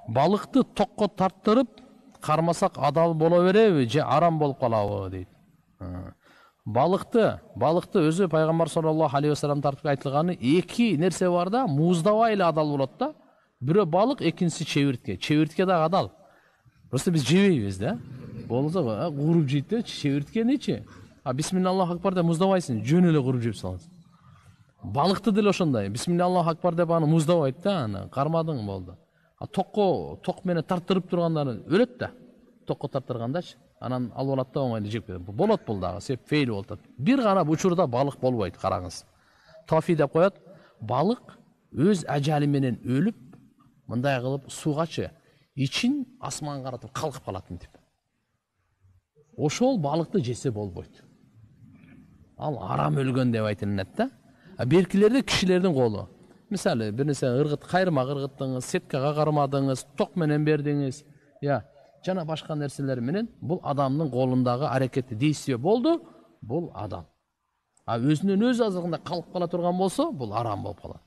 Балыкты токко тарттырып кармасак адал боло береби же арам болуп калабы дейт. Балыкты өзү пайгамбар саллаллаху алейхи вассалам тартып айтылганы эки нерсе бар да, муздабай эле адал болот да. Бирөө балык, экинчиси чебиртке. Чебиртке дагы адал. Просто биз жебейбиз да. Болсо куруп жейт да, чебирткеничи. Бисмиллаху акбар деп муздабайсың, жөн эле куруп жеп саласың. Балыкты деле ошондой. Бисмиллаху акбар деп аны муздабайт да, аны кармадың болду. Ток менен тарттырып тургандары өлөт да. Токко тарттыргандачы. Анан алып алат да оңой эле жеп кетет. Болот бул дагы, сеп фейл болуп атат. Бир гана учурда балык болбойт, караңыз. Тофи деп коет. Балык өз ажалы менен өлүп, мындай кылып сугачы ичин асман каратып калкып калатын деп. Ошол балыкты жесе болбойт. Ал арам өлгөн деп айтылат да. Беркилерде кишилердин колу. Мисалы, бир нерсе кайрма кыргыттыңыз, сеткага кармадыңыз, ток менен бердиңиз, жана башка нерселер менен бул адамдын колундагы аракети действие болду, бул адам. Өзүнөн өзү азыркында калып кала турган болсо, бул арам болуп калат.